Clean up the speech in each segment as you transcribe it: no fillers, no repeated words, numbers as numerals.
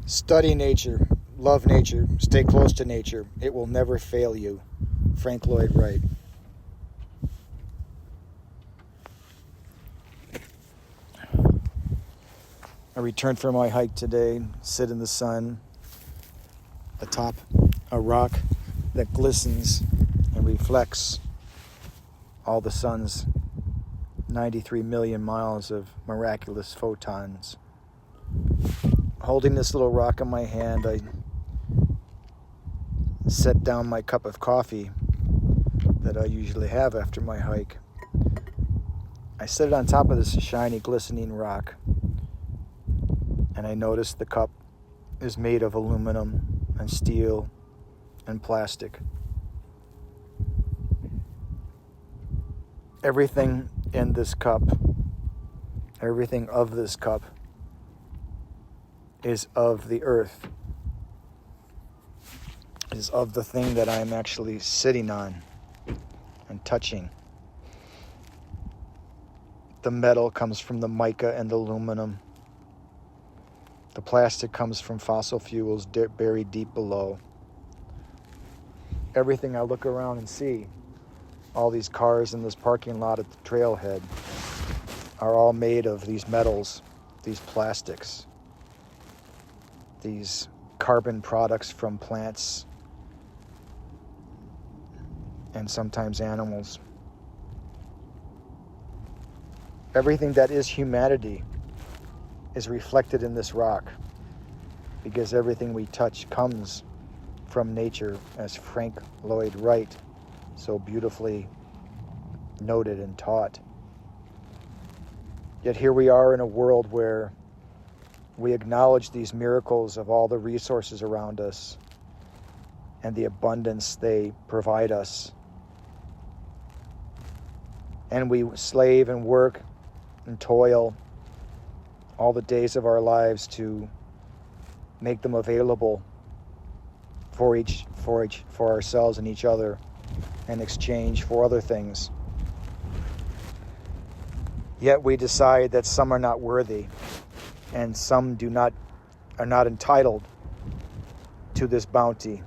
Study nature, love nature, stay close to nature. It will never fail you. Frank Lloyd Wright. I returned from my hike today, sit in the sun, atop a rock that glistens and reflects all the sun's 93 million miles of miraculous photons. Holding this little rock in my hand, I set down my cup of coffee that I usually have after my hike. I set it on top of this shiny, glistening rock, and I noticed the cup is made of aluminum and steel and plastic. Everything in this cup, everything of this cup, is of the earth, is of the thing that I'm actually sitting on and touching. The metal comes from the mica and the aluminum. The plastic comes from fossil fuels buried deep below. Everything I look around and see, all these cars in this parking lot at the trailhead, are all made of these metals, these plastics, these carbon products from plants and sometimes animals. Everything that is humanity is reflected in this rock, because everything we touch comes from nature, as Frank Lloyd Wright so beautifully noted and taught. Yet here we are in a world where we acknowledge these miracles of all the resources around us and the abundance they provide us. And we slave and work and toil all the days of our lives to make them available for ourselves and each other in exchange for other things. Yet we decide that some are not worthy, and some are not entitled to this bounty,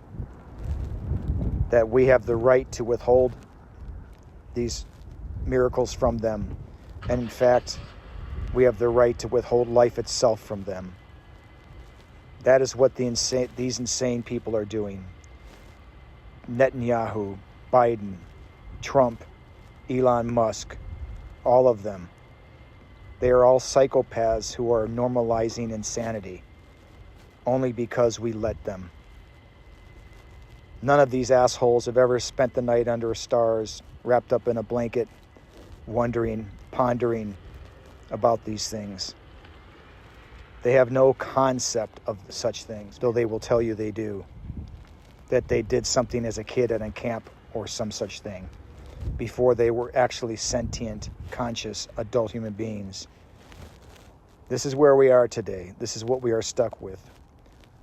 that we have the right to withhold these miracles from them. And in fact, we have the right to withhold life itself from them. That is what these insane people are doing. Netanyahu, Biden, Trump, Elon Musk, all of them. They are all psychopaths who are normalizing insanity only because we let them. None of these assholes have ever spent the night under stars, wrapped up in a blanket, wondering, pondering about these things. They have no concept of such things, though they will tell you they do. That they did something as a kid at a camp or some such thing, before they were actually sentient, conscious, adult human beings. This is where we are today. This is what we are stuck with.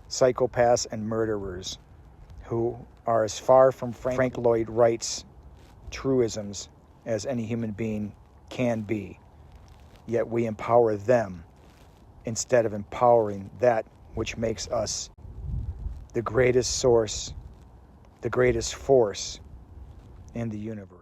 Psychopaths and murderers who are as far from Frank Lloyd Wright's truisms as any human being can be. Yet we empower them instead of empowering that which makes us the greatest source, the greatest force in the universe.